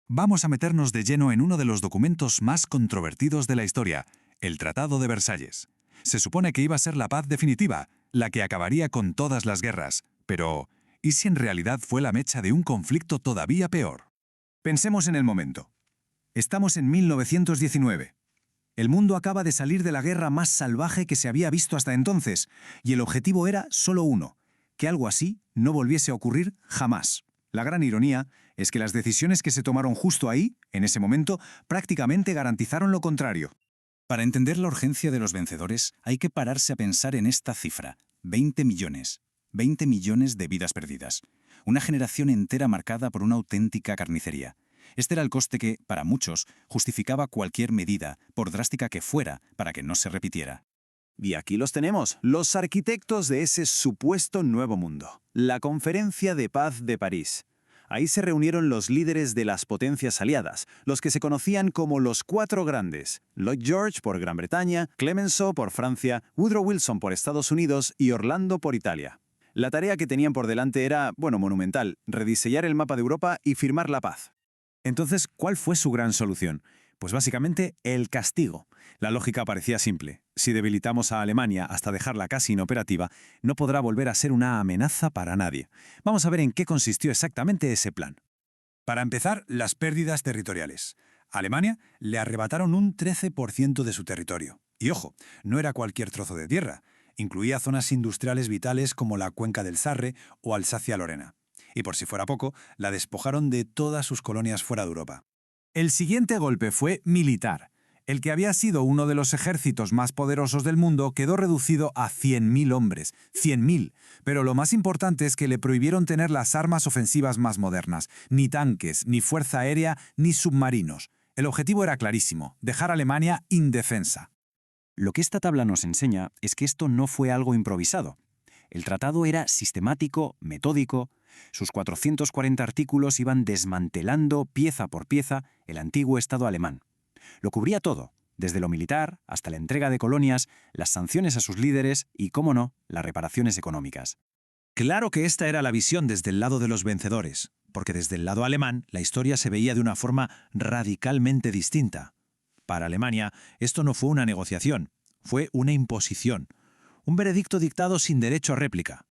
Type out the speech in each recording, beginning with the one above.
Vamos a meternos de lleno en uno de los documentos más controvertidos de la historia, el Tratado de Versalles. Se supone que iba a ser la paz definitiva, la que acabaría con todas las guerras, pero ¿y si en realidad fue la mecha de un conflicto todavía peor? Pensemos en el momento. Estamos en 1919. El mundo acaba de salir de la guerra más salvaje que se había visto hasta entonces, y el objetivo era solo uno, que algo así no volviese a ocurrir jamás. La gran ironía es que las decisiones que se tomaron justo ahí, en ese momento, prácticamente garantizaron lo contrario. Para entender la urgencia de los vencedores, hay que pararse a pensar en esta cifra: 20 millones. 20 millones de vidas perdidas. Una generación entera marcada por una auténtica carnicería. Este era el coste que, para muchos, justificaba cualquier medida, por drástica que fuera, para que no se repitiera. Y aquí los tenemos, los arquitectos de ese supuesto nuevo mundo. La Conferencia de Paz de París. Ahí se reunieron los líderes de las potencias aliadas, los que se conocían como los Cuatro Grandes: Lloyd George por Gran Bretaña, Clemenceau por Francia, Woodrow Wilson por Estados Unidos y Orlando por Italia. La tarea que tenían por delante era, monumental: rediseñar el mapa de Europa y firmar la paz. Entonces, ¿cuál fue su gran solución? Pues básicamente el castigo. La lógica parecía simple. Si debilitamos a Alemania hasta dejarla casi inoperativa, no podrá volver a ser una amenaza para nadie. Vamos a ver en qué consistió exactamente ese plan. Para empezar, las pérdidas territoriales. A Alemania le arrebataron un 13% de su territorio. Y ojo, no era cualquier trozo de tierra. Incluía zonas industriales vitales como la cuenca del Sarre o Alsacia-Lorena. Y por si fuera poco, la despojaron de todas sus colonias fuera de Europa. El siguiente golpe fue militar. El que había sido uno de los ejércitos más poderosos del mundo quedó reducido a 100.000 hombres. 100.000. Pero lo más importante es que le prohibieron tener las armas ofensivas más modernas. Ni tanques, ni fuerza aérea, ni submarinos. El objetivo era clarísimo: dejar a Alemania indefensa. Lo que esta tabla nos enseña es que esto no fue algo improvisado. El tratado era sistemático, metódico. Sus 440 artículos iban desmantelando pieza por pieza el antiguo Estado alemán. Lo cubría todo, desde lo militar hasta la entrega de colonias, las sanciones a sus líderes y, cómo no, las reparaciones económicas. Claro que esta era la visión desde el lado de los vencedores, porque desde el lado alemán la historia se veía de una forma radicalmente distinta. Para Alemania, esto no fue una negociación, fue una imposición. Un veredicto dictado sin derecho a réplica.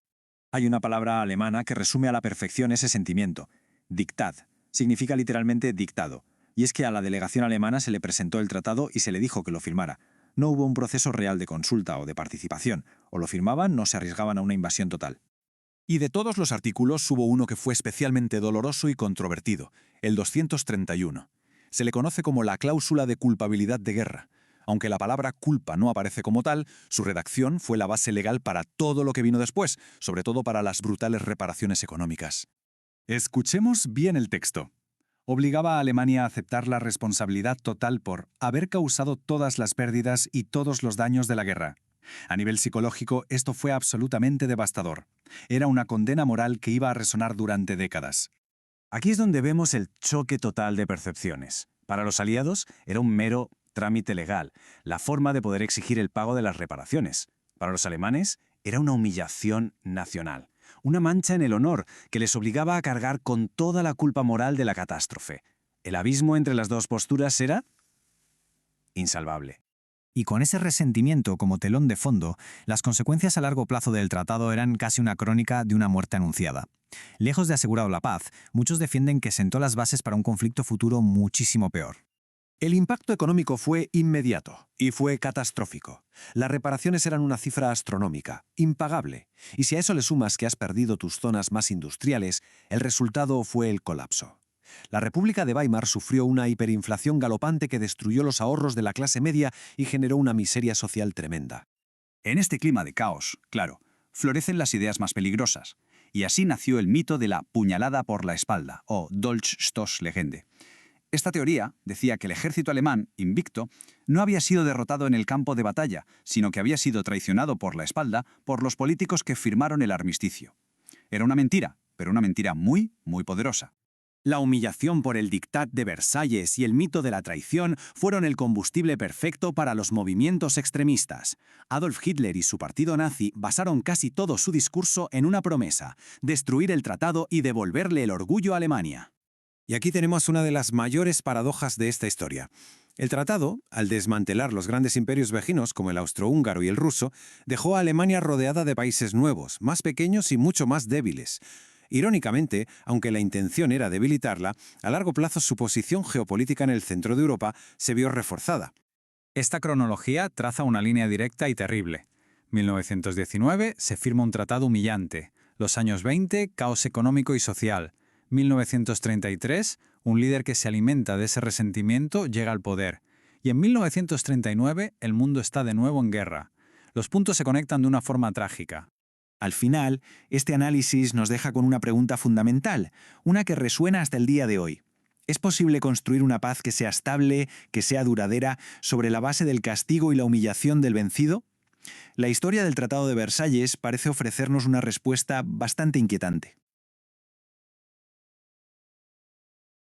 Hay una palabra alemana que resume a la perfección ese sentimiento: Diktat. Significa literalmente dictado. Y es que a la delegación alemana se le presentó el tratado y se le dijo que lo firmara. No hubo un proceso real de consulta o de participación. O lo firmaban o se arriesgaban a una invasión total. Y de todos los artículos hubo uno que fue especialmente doloroso y controvertido, el 231. Se le conoce como la cláusula de culpabilidad de guerra. Aunque la palabra culpa no aparece como tal, su redacción fue la base legal para todo lo que vino después, sobre todo para las brutales reparaciones económicas. Escuchemos bien el texto. Obligaba a Alemania a aceptar la responsabilidad total por haber causado todas las pérdidas y todos los daños de la guerra. A nivel psicológico, esto fue absolutamente devastador. Era una condena moral que iba a resonar durante décadas. Aquí es donde vemos el choque total de percepciones. Para los aliados era un mero trámite legal, la forma de poder exigir el pago de las reparaciones. Para los alemanes era una humillación nacional, una mancha en el honor que les obligaba a cargar con toda la culpa moral de la catástrofe. El abismo entre las dos posturas era insalvable. Y con ese resentimiento como telón de fondo, las consecuencias a largo plazo del tratado eran casi una crónica de una muerte anunciada. Lejos de asegurar la paz, muchos defienden que sentó las bases para un conflicto futuro muchísimo peor. El impacto económico fue inmediato y fue catastrófico. Las reparaciones eran una cifra astronómica, impagable. Y si a eso le sumas que has perdido tus zonas más industriales, el resultado fue el colapso. La República de Weimar sufrió una hiperinflación galopante que destruyó los ahorros de la clase media y generó una miseria social tremenda. En este clima de caos, claro, florecen las ideas más peligrosas. Y así nació el mito de la puñalada por la espalda, o Dolchstoßlegende. Esta teoría decía que el ejército alemán, invicto, no había sido derrotado en el campo de batalla, sino que había sido traicionado por la espalda por los políticos que firmaron el armisticio. Era una mentira, pero una mentira muy, muy poderosa. La humillación por el Diktat de Versalles y el mito de la traición fueron el combustible perfecto para los movimientos extremistas. Adolf Hitler y su partido nazi basaron casi todo su discurso en una promesa: destruir el tratado y devolverle el orgullo a Alemania. Y aquí tenemos una de las mayores paradojas de esta historia. El tratado, al desmantelar los grandes imperios vecinos como el austrohúngaro y el ruso, dejó a Alemania rodeada de países nuevos, más pequeños y mucho más débiles. Irónicamente, aunque la intención era debilitarla, a largo plazo su posición geopolítica en el centro de Europa se vio reforzada. Esta cronología traza una línea directa y terrible. 1919 se firma un tratado humillante. Los años 20, caos económico y social. 1933, un líder que se alimenta de ese resentimiento llega al poder. Y en 1939, el mundo está de nuevo en guerra. Los puntos se conectan de una forma trágica. Al final, este análisis nos deja con una pregunta fundamental, una que resuena hasta el día de hoy. ¿Es posible construir una paz que sea estable, que sea duradera, sobre la base del castigo y la humillación del vencido? La historia del Tratado de Versalles parece ofrecernos una respuesta bastante inquietante.